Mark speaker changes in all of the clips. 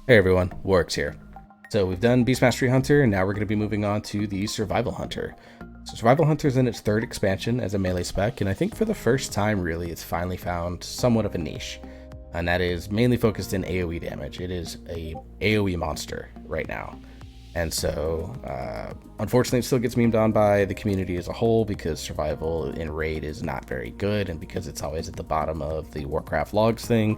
Speaker 1: Hey everyone, Warwick's here. So we've done Beast Mastery Hunter, and now we're going to be moving on to the Survival Hunter. So Survival Hunter is in its third expansion as a melee spec, and I think for the first time, really, it's finally found somewhat of a niche, and that is mainly focused in AOE damage. It is a AOE monster right now, and so unfortunately, it still gets memed on by the community as a whole because survival in raid is not very good, and because it's always at the bottom of the Warcraft logs thing.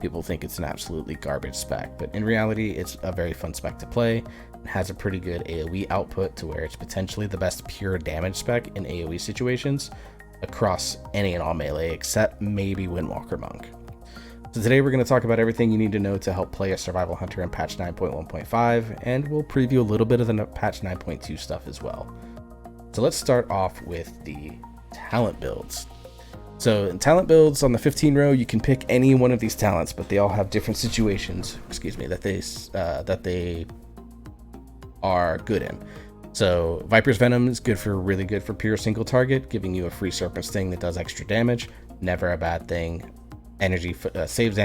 Speaker 1: People think it's an absolutely garbage spec, but in reality, it's a very fun spec to play. It has a pretty good AoE output to where it's potentially the best pure damage spec in AoE situations across any and all melee, except maybe Windwalker Monk. So today we're going to talk about everything you need to know to help play a Survival Hunter in patch 9.1.5, and we'll preview a little bit of the patch 9.2 stuff as well. So let's start off with the talent builds. So in talent builds on the 15 row, you can pick any one of these talents, but they all have different situations, that they are good in. So Viper's Venom is really good for pure single target, giving you a free Serpent Sting that does extra damage. Never a bad thing. Saves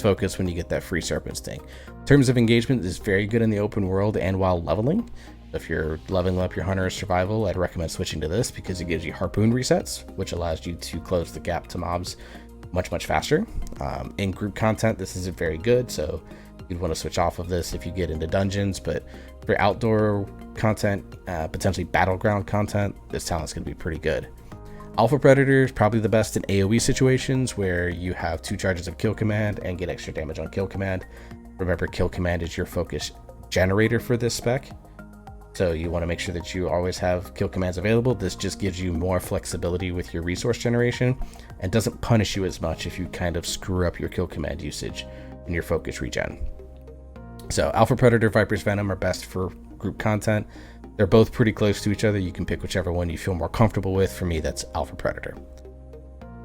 Speaker 1: focus when you get that free Serpent Sting. In terms of engagement, is very good in the open world and while leveling. If you're leveling up your Hunter's survival, I'd recommend switching to this because it gives you harpoon resets, which allows you to close the gap to mobs much faster. In group content, this isn't very good, so you'd want to switch off of this if you get into dungeons, but for outdoor content, potentially battleground content, this talent's going to be pretty good. Alpha Predator is probably the best in AoE situations where you have 2 charges of kill command and get extra damage on kill command. Remember, kill command is your focus generator for this spec. So you want to make sure that you always have kill commands available. This just gives you more flexibility with your resource generation and doesn't punish you as much if you kind of screw up your kill command usage in your focus regen. So Alpha Predator, Viper's Venom are best for group content. They're both pretty close to each other. You can pick whichever one you feel more comfortable with. For me, that's Alpha Predator.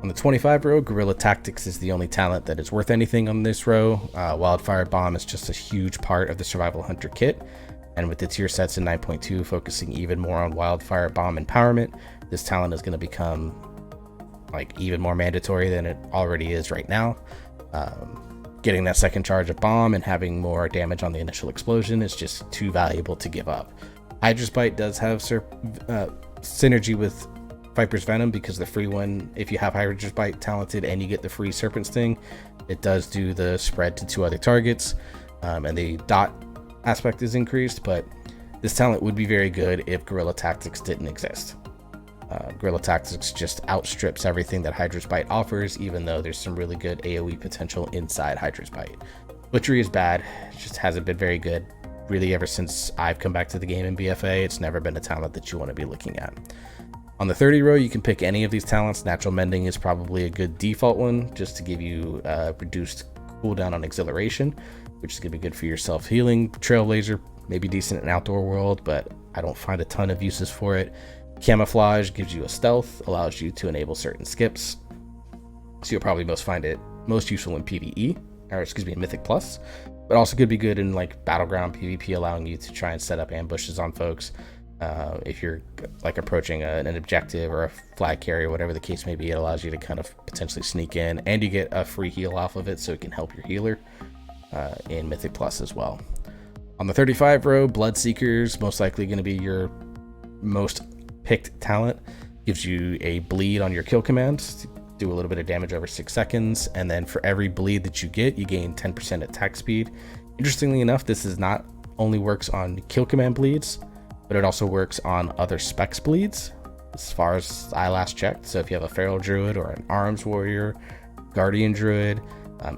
Speaker 1: On the 25 row, Guerrilla Tactics is the only talent that is worth anything on this row. Wildfire Bomb is just a huge part of the Survival Hunter kit. And with the tier sets in 9.2 focusing even more on Wildfire Bomb empowerment, this talent is going to become even more mandatory than it already is right now. Getting that second charge of bomb and having more damage on the initial explosion is just too valuable to give up. Hydra's Bite does have synergy with Viper's Venom because the free one, if you have Hydra's Bite talented and you get the free Serpent Sting, it does do the spread to 2 other targets, and the dot aspect is increased, but this talent would be very good if Guerrilla Tactics didn't exist. Guerrilla Tactics just outstrips everything that Hydra's Bite offers, even though there's some really good AoE potential inside Hydra's Bite. Butchery is bad, it just hasn't been very good. Really, ever since I've come back to the game in BFA, it's never been a talent that you want to be looking at. On the 30 row, you can pick any of these talents. Natural Mending is probably a good default one, just to give you reduced cooldown on Exhilaration, which is going to be good for your self-healing. Trailblazer may be decent in outdoor world, but I don't find a ton of uses for it. Camouflage gives you a stealth, allows you to enable certain skips. So you'll probably find it most useful in PvE, in Mythic Plus, but also could be good in Battleground PvP, allowing you to try and set up ambushes on folks. If you're approaching an objective or a flag carrier, whatever the case may be, it allows you to kind of potentially sneak in, and you get a free heal off of it, so it can help your healer in Mythic Plus as well. On the 35 row, Bloodseekers, most likely going to be your most picked talent. Gives you a bleed on your kill command, do a little bit of damage over 6 seconds, and then for every bleed that you get, you gain 10% attack speed. Interestingly enough, this is not only works on kill command bleeds, but it also works on other specs bleeds, as far as I last checked. So if you have a Feral Druid or an Arms Warrior, Guardian Druid,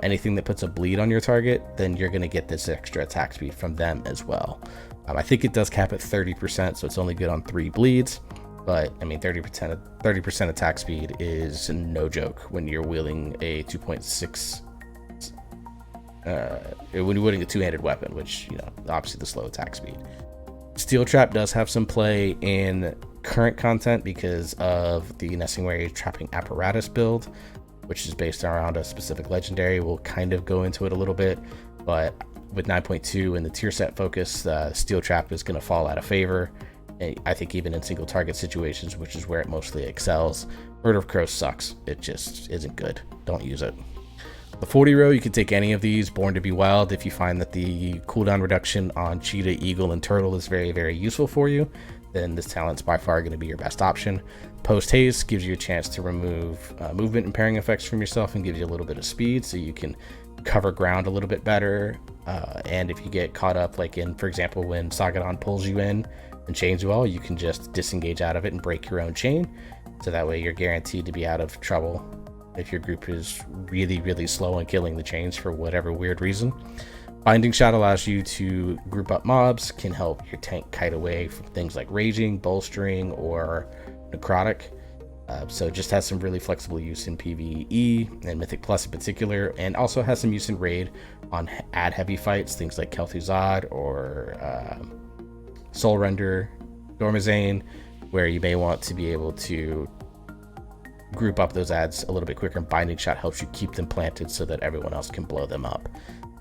Speaker 1: anything that puts a bleed on your target, then you're going to get this extra attack speed from them as well. I think it does cap at 30%, so it's only good on 3 bleeds. But I mean, 30% attack speed is no joke when you're wielding a 2.6. When you're wielding a 2-handed weapon, which obviously the slow attack speed. Steel Trap does have some play in current content because of the Nesingwary Trapping Apparatus build, which is based around a specific legendary. We'll kind of go into it a little bit, but with 9.2 and the tier set focus, Steel Trap is going to fall out of favor. And I think even in single target situations, which is where it mostly excels, Murder of Crows sucks. It just isn't good. Don't use it. The 40 row, you can take any of these. Born to be Wild, if you find that the cooldown reduction on Cheetah, Eagle, and Turtle is very, very useful for you, then this talent's by far going to be your best option. Post Haste gives you a chance to remove movement and pairing effects from yourself and gives you a little bit of speed so you can cover ground a little bit better. And if you get caught up, like in, for example, when Sagadon pulls you in and chains you all, you can just disengage out of it and break your own chain. So that way you're guaranteed to be out of trouble if your group is really, really slow in killing the chains for whatever weird reason. Binding Shot allows you to group up mobs, can help your tank kite away from things like raging, bolstering, or necrotic. So it just has some really flexible use in PvE and Mythic Plus in particular, and also has some use in raid on ad heavy fights, things like Kel'Thuzad or Soul Render, Dormazane, where you may want to be able to group up those ads a little bit quicker, and Binding Shot helps you keep them planted so that everyone else can blow them up.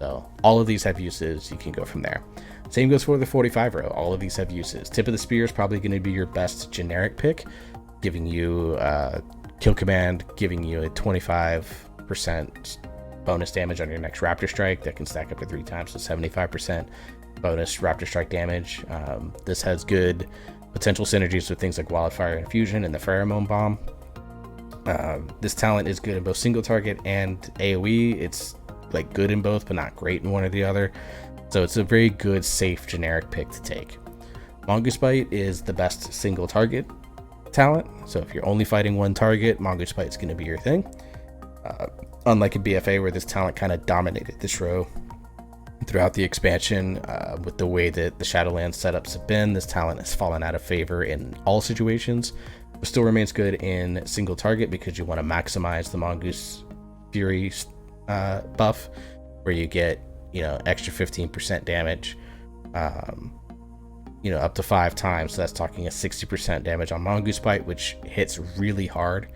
Speaker 1: So all of these have uses. You can go from there. Same goes for the 45 row. All of these have uses. Tip of the Spear is probably going to be your best generic pick, giving you kill command, giving you a 25% bonus damage on your next Raptor Strike that can stack up to 3 times, so 75% bonus Raptor Strike damage. This has good potential synergies with things like Wildfire Infusion and the Pheromone Bomb. This talent is good in both single target and AOE. It's like good in both, but not great in one or the other. So it's a very good, safe, generic pick to take. Mongoose Bite is the best single target talent. So if you're only fighting one target, Mongoose Bite is going to be your thing. Unlike a BFA where this talent kind of dominated this row throughout the expansion, with the way that the Shadowlands setups have been, this talent has fallen out of favor in all situations. It still remains good in single target because you want to maximize the Mongoose Fury buff, where you get, extra 15% damage, up to 5 times. So that's talking a 60% damage on Mongoose Bite, which hits really hard.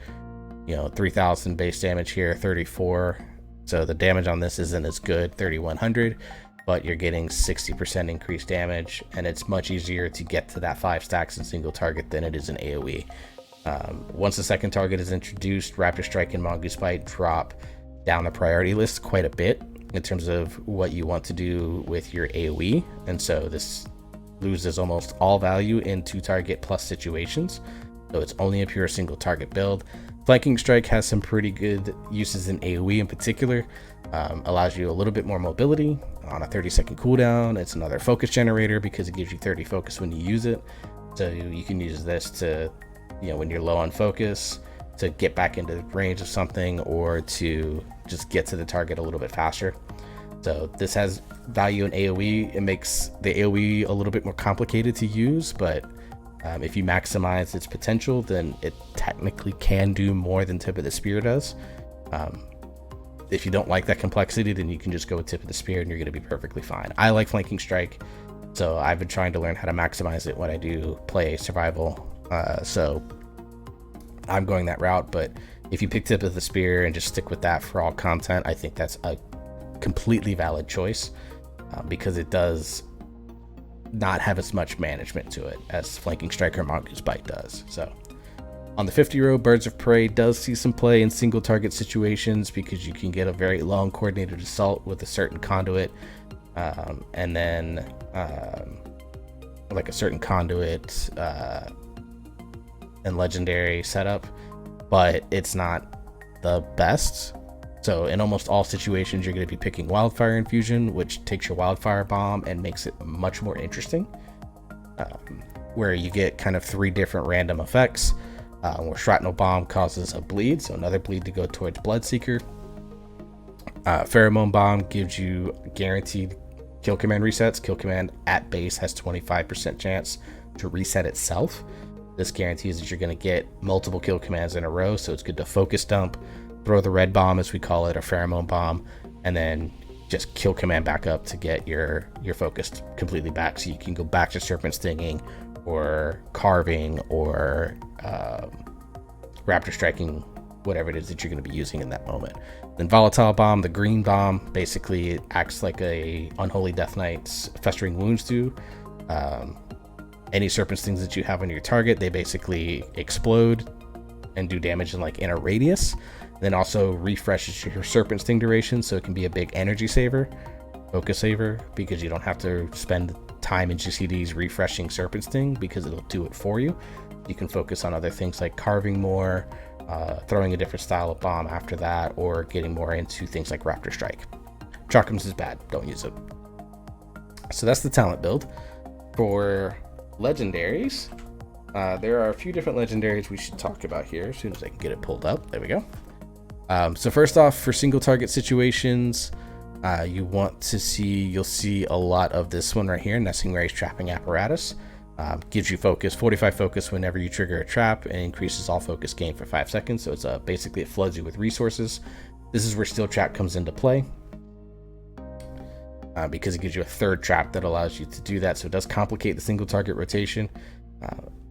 Speaker 1: 3,000 base damage here, 34. So the damage on this isn't as good, 3,100, but you're getting 60% increased damage, and it's much easier to get to that 5 stacks in single target than it is in AOE. Once the second target is introduced, Raptor Strike and Mongoose Bite drop down the priority list quite a bit in terms of what you want to do with your AOE, and so this loses almost all value in 2 target plus situations, so it's only a pure single target build. Flanking Strike has some pretty good uses in AOE in particular. Allows you a little bit more mobility on a 30-second cooldown. It's another focus generator because it gives you 30 focus when you use it, so you can use this to, when you're low on focus, to get back into range of something or to just get to the target a little bit faster. So this has value in AOE. It makes the AOE a little bit more complicated to use, but if you maximize its potential, then it technically can do more than Tip of the Spear does. If you don't like that complexity, then you can just go with Tip of the Spear and you're going to be perfectly fine. I like Flanking Strike, so I've been trying to learn how to maximize it when I do play survival. So I'm going that route, but if you pick Tip of the Spear and just stick with that for all content, I think that's a completely valid choice, because it does not have as much management to it as Flanking Strike or Mongoose Bite does. So on the 50 row, Birds of Prey does see some play in single target situations because you can get a very long coordinated assault with a certain conduit, and then like a certain conduit and legendary setup, but it's not the best. So in almost all situations, you're going to be picking Wildfire Infusion, which takes your Wildfire Bomb and makes it much more interesting, where you get kind of 3 different random effects, where Shrapnel Bomb causes a bleed, so another bleed to go towards Bloodseeker. Pheromone Bomb gives you guaranteed kill command resets. Kill command at base has 25% chance to reset itself. This guarantees that you're going to get multiple kill commands in a row, so it's good to focus dump, throw the red bomb, as we call it, a Pheromone Bomb, and then just kill command back up to get your focus completely back, so you can go back to Serpent Stinging or Carving or Raptor Striking, whatever it is that you're going to be using in that moment. Then Volatile Bomb, the green bomb, basically it acts like a Unholy Death Knight's Festering Wounds do. Any Serpent Stings that you have on your target, they basically explode and do damage in a radius, Then also refreshes your Serpent Sting duration, so it can be a big energy saver, focus saver, because you don't have to spend time in GCDs refreshing Serpent Sting because it'll do it for you. You can focus on other things like carving more, throwing a different style of bomb after that, or getting more into things like Raptor Strike. Chalkums is bad, don't use it. So that's the talent build. For legendaries, there are a few different legendaries we should talk about here as soon as I can get it pulled up. There we go. So first off, for single target situations, you'll see a lot of this one right here, Nesting Ray's Trapping Apparatus. Gives you focus, 45 focus whenever you trigger a trap, and increases all focus gain for 5 seconds. So it's basically it floods you with resources. This is where Steel Trap comes into play, because it gives you a third trap that allows you to do that. So it does complicate the single target rotation.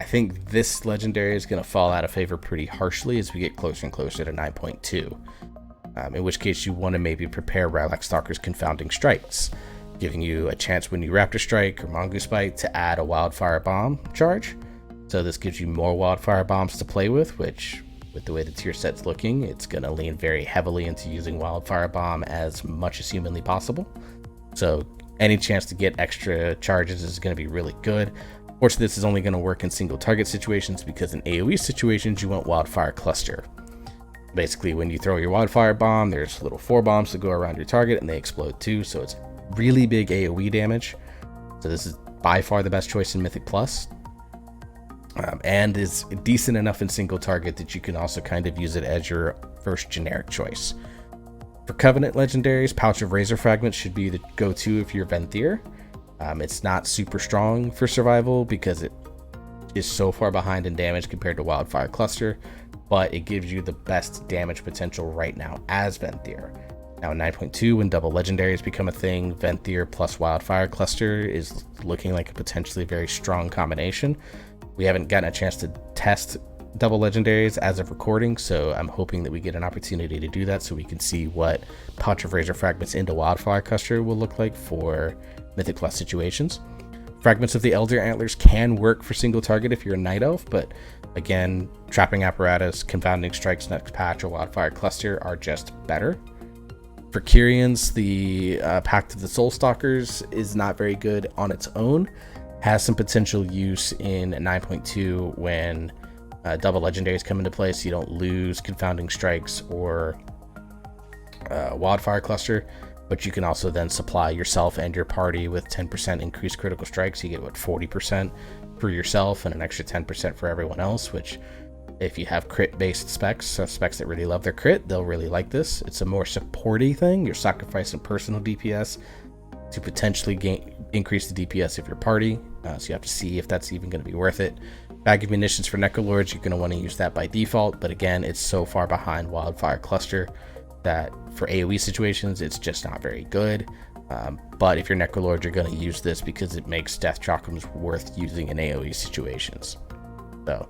Speaker 1: I think this legendary is going to fall out of favor pretty harshly as we get closer and closer to 9.2. In which case you want to maybe prepare Rylak Stalker's Confounding Strikes, giving you a chance when you Raptor Strike or Mongoose Bite to add a Wildfire Bomb charge. So this gives you more Wildfire Bombs to play with, which, with the way the tier set's looking, it's going to lean very heavily into using Wildfire Bomb as much as humanly possible. So any chance to get extra charges is going to be really good. Of course, this is only going to work in single target situations, because in AOE situations, you want Wildfire Cluster. Basically, when you throw your Wildfire Bomb, there's little 4 bombs that go around your target and they explode too. So it's really big AOE damage. So this is by far the best choice in Mythic Plus. And is decent enough in single target that you can also kind of use it as your first generic choice. For Covenant legendaries, Pouch of Razor Fragments should be the go-to if you're Venthyr. It's not super strong for survival because it is so far behind in damage compared to Wildfire Cluster, but it gives you the best damage potential right now as Venthyr. Now in 9.2, when double legendaries become a thing, Venthyr plus Wildfire Cluster is looking like a potentially very strong combination. We haven't gotten a chance to test double legendaries as of recording, so I'm hoping that we get an opportunity to do that so we can see what Pouch of Razor Fragments into Wildfire Cluster will look like for Mythic Plus situations. Fragments of the Elder Antlers can work for single target if you're a Night Elf, but again, Trapping Apparatus, Confounding Strikes next patch, or Wildfire Cluster are just better. For Kyrians, the Pact of the Soul Stalkers is not very good on its own. Has some potential use in 9.2 when double legendaries come into play, so you don't lose Confounding Strikes or Wildfire Cluster, but you can also then supply yourself and your party with 10% increased critical strikes. You get 40% for yourself and an extra 10% for everyone else, which if you have crit based specs, so specs that really love their crit, they'll really like this. It's a more supporty thing. You're sacrificing personal DPS to potentially increase the DPS of your party, so you have to see if that's even going to be worth it. Bag of Munitions for Necrolords, you're going to want to use that by default, but again, it's so far behind Wildfire Cluster that for AOE situations, it's just not very good. But if you're Necrolord, you're going to use this because it makes Death Chalkums worth using in AOE situations. So,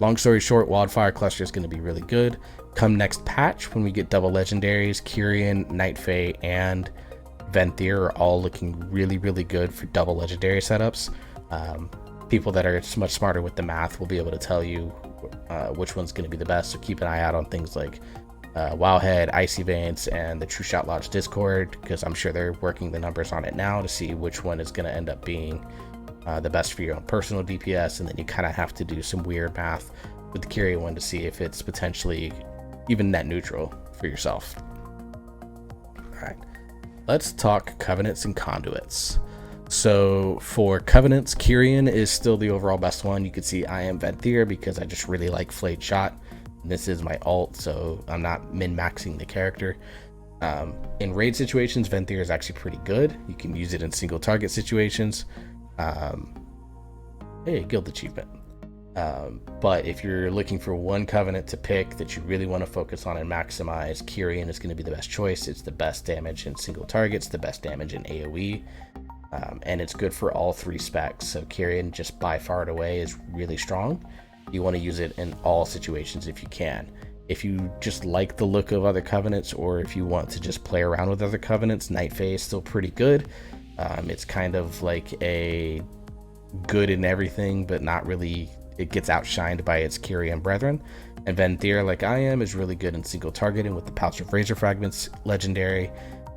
Speaker 1: long story short, Wildfire Cluster is going to be really good. Come next patch, when we get double legendaries, Kyrian, Night Fae, and Venthyr are all looking really, really good for double legendary setups. People that are much smarter with the math will be able to tell you which one's going to be the best. So keep an eye out on things like Wowhead, Icy Veins, and the True Shot Lodge Discord, because I'm sure they're working the numbers on it now to see which one is going to end up being the best for your own personal DPS, and then you kind of have to do some weird math with the Kyrian one to see if it's potentially even net neutral for yourself. Alright, let's talk Covenants and Conduits. So for Covenants, Kyrian is still the overall best one. You can see I am Venthyr because I just really like Flayed Shot. This is my ult, so I'm not min-maxing the character. In raid situations, Venthyr is actually pretty good. You can use it in single target situations. Hey, guild achievement. But if you're looking for one Covenant to pick that you really want to focus on and maximize, Kyrian is going to be the best choice. It's the best damage in single targets, the best damage in AoE, and it's good for all 3 specs. So Kyrian, just by far and away, is really strong. You want to use it in all situations if you can. If you just like the look of other Covenants, or if you want to just play around with other Covenants, Night Fae is still pretty good. It's kind of like a good in everything, but not really. It gets outshined by its Kyrian brethren. And Venthir, like I am, is really good in single targeting with the Pouch of Razor Fragments legendary.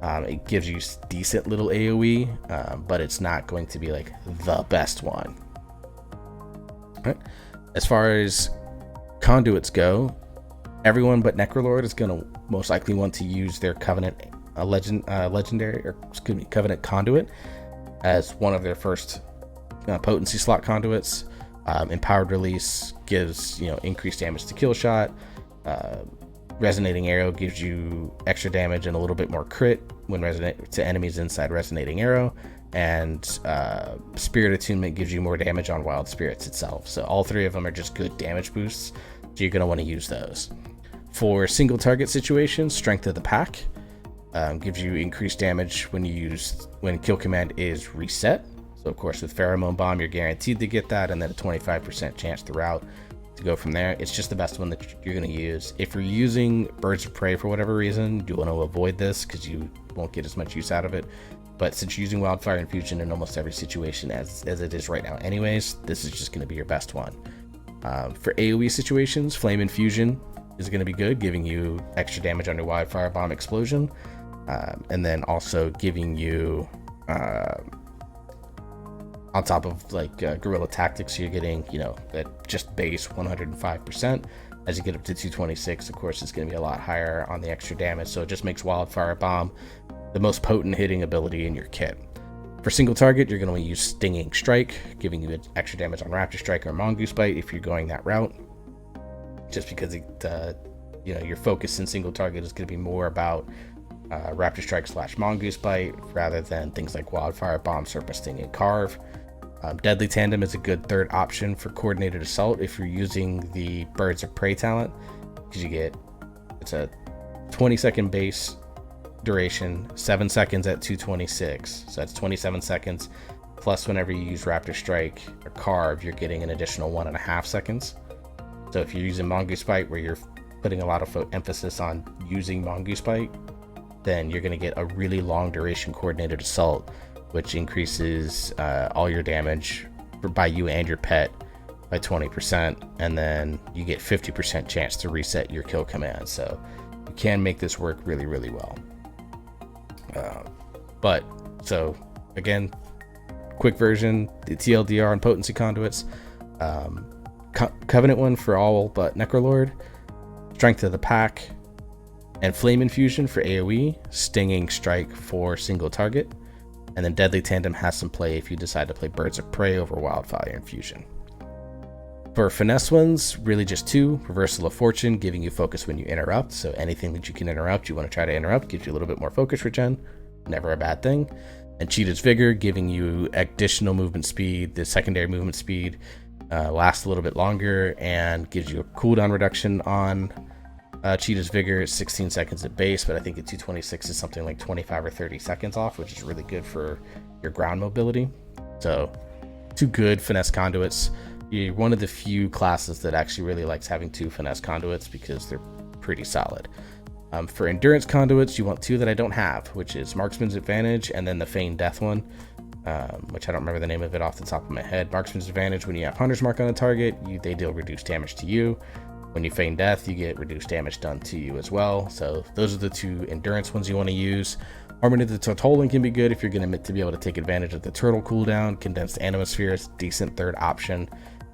Speaker 1: It gives you decent little AOE, but it's not going to be like the best one. Right. As far as conduits go, everyone but Necrolord is going to most likely want to use their Covenant legendary, or excuse me, Covenant conduit as one of their first potency slot conduits. Empowered Release gives increased damage to kill shot. Resonating Arrow gives you extra damage and a little bit more crit when resonate to enemies inside Resonating Arrow. And Spirit Attunement gives you more damage on Wild Spirits itself. So all three of them are just good damage boosts, so you're going to want to use those. For single target situations, Strength of the Pack gives you increased damage when kill command is reset. So of course with Pheromone Bomb you're guaranteed to get that, and then a 25% chance throughout to go from there. It's just the best one that you're going to use. If you're using Birds of Prey for whatever reason, you want to avoid this because you won't get as much use out of it. But since you're using Wildfire Infusion in almost every situation as it is right now anyways, this is just going to be your best one. For AoE situations, Flame Infusion is going to be good, giving you extra damage on your Wildfire Bomb Explosion, and then also giving you on top of like Guerrilla Tactics, you're getting that just base 105%. As you get up to 226, of course it's going to be a lot higher on the extra damage, so it just makes Wildfire Bomb the most potent hitting ability in your kit. For single target, you're going to use Stinging Strike, giving you extra damage on Raptor Strike or Mongoose Bite if you're going that route, just because your focus in single target is going to be more about Raptor Strike / Mongoose Bite rather than things like Wildfire Bomb, Serpent Sting, and Carve. Deadly Tandem is a good third option for Coordinated Assault if you're using the Birds of Prey talent, because it's a 20-second base duration, 7 seconds at 226, so that's 27 seconds, plus whenever you use Raptor Strike or Carve, you're getting an additional 1.5 seconds. So if you're using Mongoose Bite, where you're putting a lot of emphasis on using Mongoose Bite, then you're going to get a really long duration Coordinated Assault, which increases all your damage by you and your pet by 20%, and then you get 50% chance to reset your kill command. So you can make this work really, really well. So again, quick version, the TLDR and potency conduits, Covenant one for all but Necrolord, Strength of the Pack, and Flame Infusion for AoE, Stinging Strike for single target, and then Deadly Tandem has some play if you decide to play Birds of Prey over Wildfire Infusion. For finesse ones, really just two. Reversal of Fortune, giving you focus when you interrupt, so anything that you can interrupt, you want to try to interrupt, gives you a little bit more focus regen, never a bad thing. And Cheetah's Vigor, giving you additional movement speed. The secondary movement speed lasts a little bit longer and gives you a cooldown reduction on Cheetah's Vigor is 16 seconds at base, but I think at 226 is something like 25 or 30 seconds off, which is really good for your ground mobility. So two good finesse conduits. You're one of the few classes that actually really likes having two finesse conduits because they're pretty solid. For endurance conduits, you want two that I don't have, which is Marksman's Advantage and then the Feigned Death one, which I don't remember the name of it off the top of my head. Marksman's Advantage, when you have Hunter's Mark on a target, they deal reduced damage to you. When you feign death, you get reduced damage done to you as well. So those are the two endurance ones you want to use. Armored to the Tortollan can be good if you're going to be able to take advantage of the turtle cooldown. Condensed Animosphere is a decent third option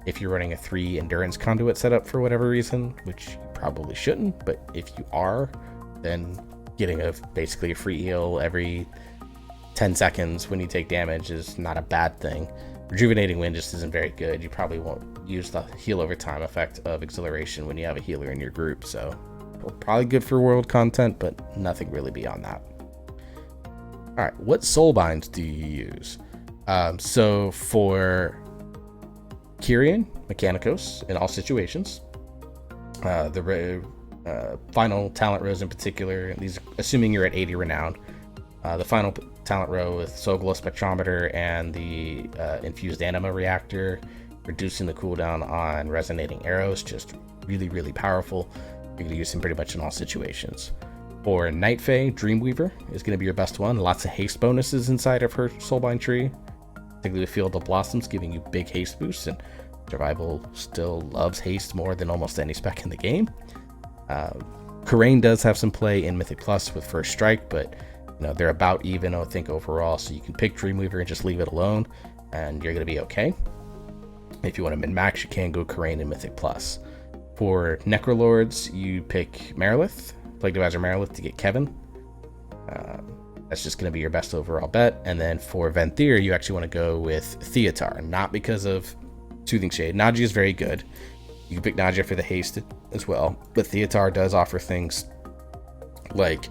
Speaker 1: if you're running a 3 endurance conduit setup for whatever reason, which you probably shouldn't, but if you are, then getting basically a free heal every 10 seconds when you take damage is not a bad thing. Rejuvenating Wind just isn't very good. You probably won't use the heal over time effect of Exhilaration when you have a healer in your group, so probably good for world content, but nothing really beyond that. Alright, what soulbinds do you use? So for Kyrian, Mechanicos in all situations, the final talent rows in particular, these assuming you're at 80 renown, the final talent row with Soglo Spectrometer and the infused anima reactor, reducing the cooldown on resonating arrows, just really, really powerful. You're going to use them pretty much in all situations. For Night Fae, Dreamweaver is going to be your best one. Lots of haste bonuses inside of her Soulbind tree, particularly with Field of Blossoms, giving you big haste boosts, and Survival still loves haste more than almost any spec in the game. Karain does have some play in Mythic Plus with First Strike, but they're about even, I think, overall, so you can pick Dreamweaver and just leave it alone, and you're going to be okay. If you want to min-max, you can go Karain in Mythic Plus. For Necrolords, you pick Marilith, Plague Divisor Marilith to get Kevin. That's just going to be your best overall bet. And then for Venthyr, you actually want to go with Theotar, not because of Soothing Shade. Naji is very good. You can pick Naji for the haste as well, but Theotar does offer things like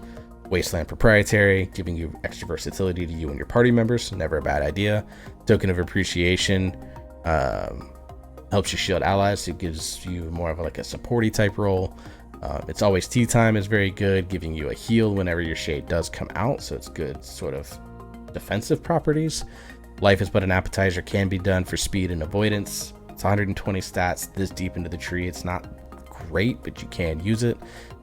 Speaker 1: Wasteland Proprietary, giving you extra versatility to you and your party members. Never a bad idea. Token of Appreciation helps you shield allies, so it gives you more of like a supporty type role. It's Always Tea Time is very good, giving you a heal whenever your shade does come out, so it's good sort of defensive properties. Life is But an Appetizer can be done for speed and avoidance. It's 120 stats this deep into the tree. It's not great, but you can use it.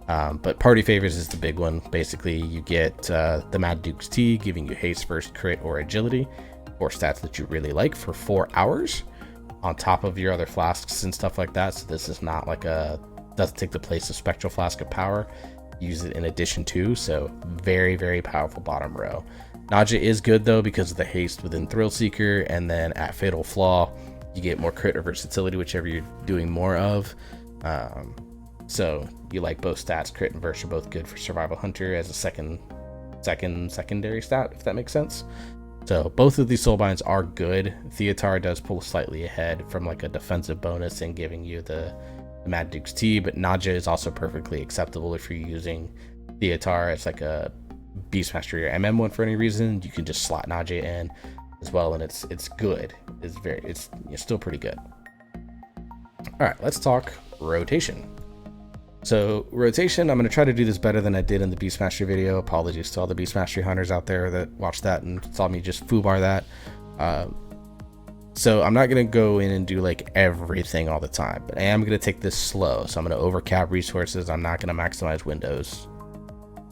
Speaker 1: But Party Favors is the big one. Basically, you get the Mad Duke's Tea, giving you haste, first crit, or agility, or stats that you really like for 4 hours on top of your other flasks and stuff like that. So this is not like doesn't take the place of Spectral Flask of Power. Use it in addition to, so very, very powerful bottom row. Naja is good though because of the haste within Thrill Seeker, and then at Fatal Flaw, you get more crit or versatility, whichever you're doing more of. So you like both stats. Crit and verse are both good for Survival Hunter as a secondary stat, if that makes sense. So both of these soulbinds are good. Theotar does pull slightly ahead from like a defensive bonus and giving you the Mad Duke's Tea, but Naja is also perfectly acceptable if you're using Theotar as like a Beastmaster or MM one for any reason. You can just slot Naja in as well, and it's good. It's still pretty good. All right, let's talk rotation. So rotation, I'm going to try to do this better than I did in the Beastmaster video. Apologies to all the Beastmaster hunters out there that watched that and saw me just foobar that. So I'm not going to go in and do like everything all the time, but I am going to take this slow. So I'm going to overcap resources. I'm not going to maximize windows,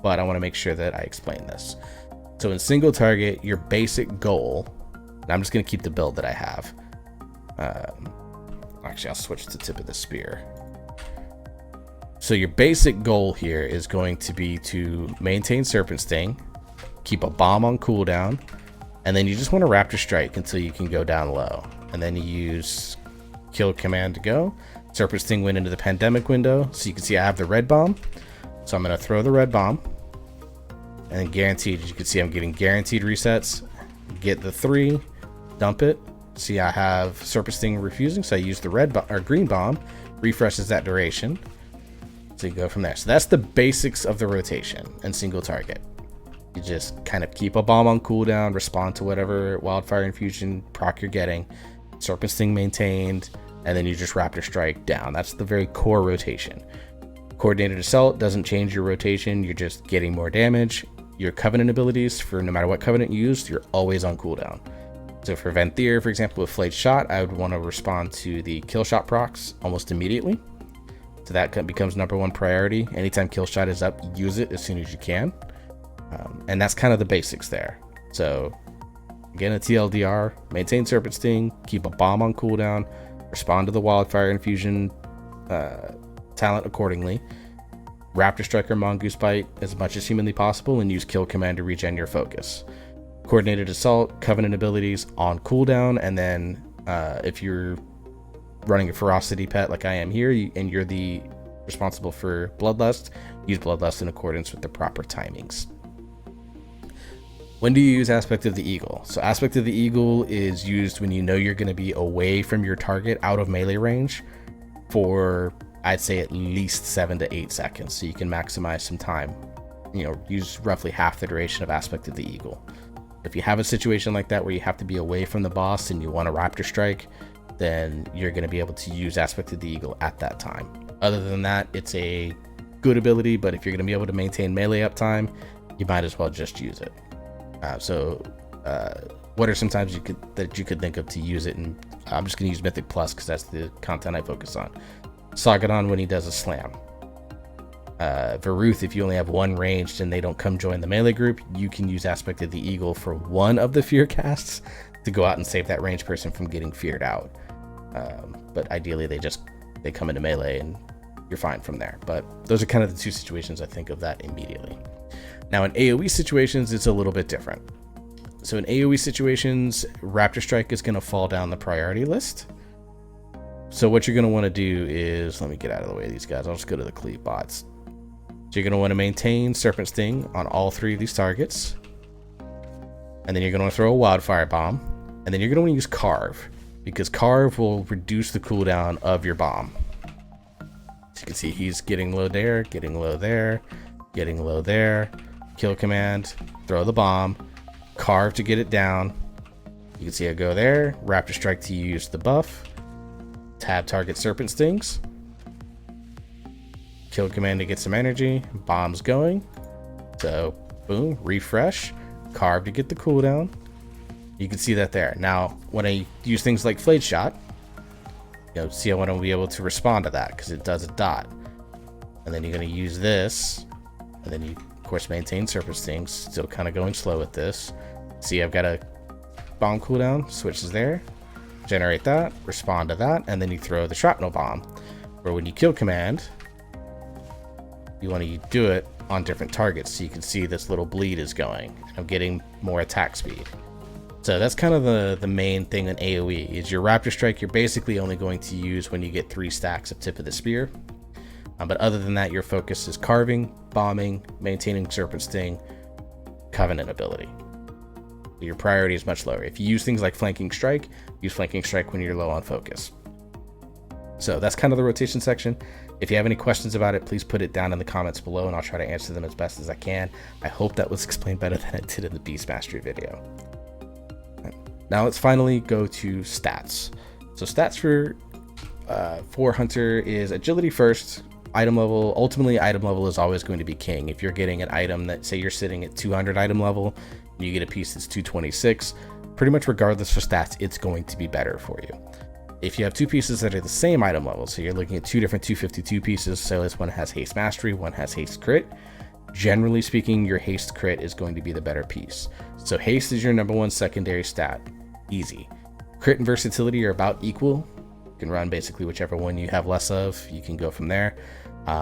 Speaker 1: but I want to make sure that I explain this. So in single target, your basic goal, and I'm just going to keep the build that I have. Actually, I'll switch to Tip of the Spear. So your basic goal here is going to be to maintain Serpent Sting, keep a bomb on cooldown, and then you just want to Raptor Strike until you can go down low. And then you use Kill Command to go. Serpent Sting went into the Pandemic window. So you can see I have the red bomb. So I'm going to throw the red bomb. And then guaranteed, you can see I'm getting guaranteed resets. Get the 3, dump it. See, I have Serpent Sting refusing, so I use the green bomb. Refreshes that duration. So you go from there. So that's the basics of the rotation and single target. You just kind of keep a bomb on cooldown, respond to whatever Wildfire Infusion proc you're getting, Serpent Sting maintained, and then you just Raptor Strike down. That's the very core rotation. Coordinated Assault doesn't change your rotation, you're just getting more damage. Your Covenant abilities, for no matter what Covenant you use, you're always on cooldown. So for Venthyr, for example, with Flayed Shot, I would want to respond to the Kill Shot procs almost immediately. So that becomes #1 priority. Anytime Kill Shot is up, use it as soon as you can. And that's kind of the basics there. So again, a TLDR, maintain Serpent Sting, keep a bomb on cooldown, respond to the Wildfire Infusion talent accordingly, Raptor Strike or Mongoose Bite as much as humanly possible, and use Kill Command to regen your focus. Coordinated Assault, Covenant abilities on cooldown, and then if you're running a Ferocity pet like I am here, and you're the responsible for Bloodlust, use Bloodlust in accordance with the proper timings. When do you use Aspect of the Eagle? So Aspect of the Eagle is used when you know you're going to be away from your target, out of melee range, for I'd say at least 7 to 8 seconds, so you can maximize some time. Use roughly half the duration of Aspect of the Eagle. If you have a situation like that where you have to be away from the boss and you want to Raptor Strike, then you're going to be able to use Aspect of the Eagle at that time. Other than that, it's a good ability, but if you're going to be able to maintain melee uptime, you might as well just use it. What are some times you could think of to use it? And I'm just going to use Mythic Plus because that's the content I focus on. Sagadon when he does a slam. Varuth, if you only have one ranged and they don't come join the melee group, you can use Aspect of the Eagle for one of the fear casts to go out and save that ranged person from getting feared out. But ideally they come into melee and you're fine from there. But those are kind of the two situations I think of that immediately. Now in AOE situations, it's a little bit different. So in AOE situations, Raptor Strike is going to fall down the priority list. So what you're going to want to do is, let me get out of the way of these guys. I'll just go to the cleave bots. So you're going to want to maintain Serpent Sting on all 3 of these targets. And then you're going to throw a Wildfire Bomb. And then you're going to want to use Carve, because Carve will reduce the cooldown of your bomb. So you can see he's getting low there, getting low there, getting low there. Kill command, throw the bomb, Carve to get it down. You can see I go there, Raptor Strike to use the buff, tab target Serpent Stings, kill command to get some energy, bombs going. So boom, refresh, Carve to get the cooldown. You can see that there. Now, when I use things like Flayed Shot, see I want to be able to respond to that because it does a dot. And then you're going to use this, and then you, of course, maintain Serpent Stings. Still kind of going slow with this. See, I've got a bomb cooldown, switches there, generate that, respond to that, and then you throw the Shrapnel Bomb. Where when you kill command, you want to do it on different targets, so you can see this little bleed is going. I'm getting more attack speed. So that's kind of the main thing in AoE, is your Raptor Strike you're basically only going to use when you get 3 stacks of Tip of the Spear. But other than that, your focus is carving, bombing, maintaining Serpent Sting, Covenant ability. Your priority is much lower. If you use things like Flanking Strike, use Flanking Strike when you're low on focus. So that's kind of the rotation section. If you have any questions about it, please put it down in the comments below and I'll try to answer them as best as I can. I hope that was explained better than I did in the Beast Mastery video. Now let's finally go to stats. So stats for Hunter is agility first, item level. Ultimately, item level is always going to be king. If you're getting an item that, say you're sitting at 200 item level, and you get a piece that's 226, pretty much regardless of stats, it's going to be better for you. If you have 2 pieces that are the same item level, so you're looking at 2 different 252 pieces, so this one has haste mastery, one has haste crit. Generally speaking, your haste crit is going to be the better piece. So haste is your #1 secondary stat. Easy. Crit and versatility are about equal. You can run basically whichever one you have less of. You can go from there.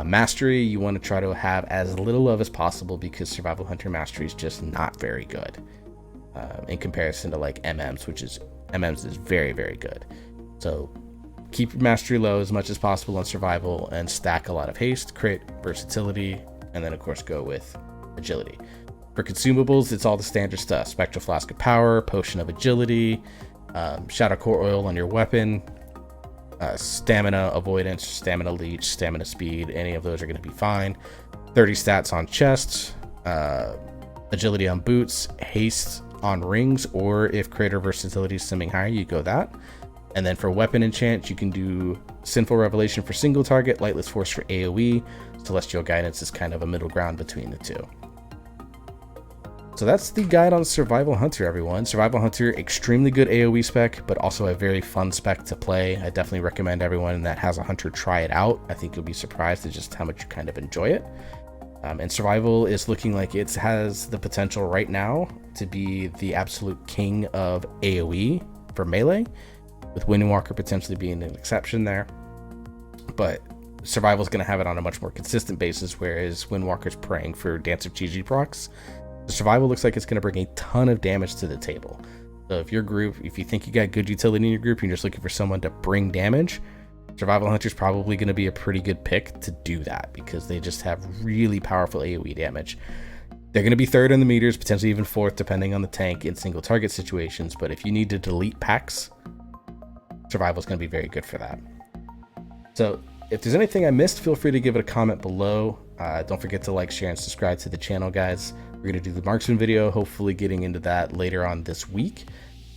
Speaker 1: Mastery, you want to try to have as little of as possible because Survival Hunter Mastery is just not very good in comparison to like MMs, which is MMs is very, very good. So keep your mastery low as much as possible on survival and stack a lot of haste, crit, versatility, and then of course go with agility. For consumables, it's all the standard stuff. Spectral Flask of Power, Potion of Agility, Shadow Core Oil on your weapon, Stamina Avoidance, Stamina Leech, Stamina Speed, any of those are going to be fine. 30 stats on chests, Agility on boots, Haste on rings, or if crit or versatility is simming higher, you go that. And then for weapon enchant, you can do Sinful Revelation for single target, Lightless Force for AoE, Celestial Guidance is kind of a middle ground between the two. So that's the guide on Survival Hunter, everyone. Survival Hunter, extremely good AoE spec, but also a very fun spec to play. I definitely recommend everyone that has a Hunter try it out. I think you'll be surprised at just how much you kind of enjoy it. And Survival is looking like it has the potential right now to be the absolute king of AoE for melee, with Windwalker potentially being an exception there. But Survival is going to have it on a much more consistent basis, whereas Windwalker's praying for Dance of Chi procs. The Survival looks like it's going to bring a ton of damage to the table. So if your group, if you think you got good utility in your group, you're just looking for someone to bring damage, Survival Hunter's probably going to be a pretty good pick to do that because they just have really powerful AoE damage. They're going to be 3rd in the meters, potentially even 4th depending on the tank in single target situations, but if you need to delete packs, Survival is going to be very good for that. So if there's anything I missed, feel free to give it a comment below. Don't forget to like, share, and subscribe to the channel, guys. We're going to do the marksman video, hopefully getting into that later on this week.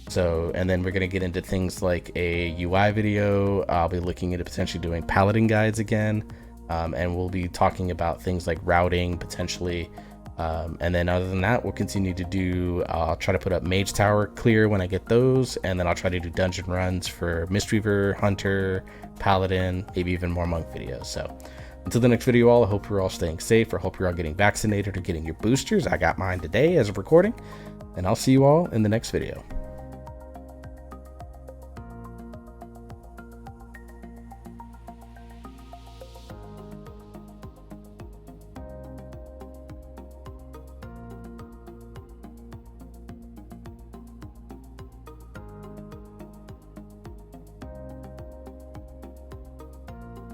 Speaker 1: So, and then we're going to get into things like a UI video. I'll be looking into potentially doing paladin guides again. And we'll be talking about things like routing potentially. And then other than that, we'll continue to do, I'll try to put up Mage Tower clear when I get those. And then I'll try to do dungeon runs for Mistweaver, Hunter, Paladin, maybe even more Monk videos. So until the next video, all, I hope you're all staying safe, or hope you're all getting vaccinated or getting your boosters. I got mine today as of recording, and I'll see you all in the next video.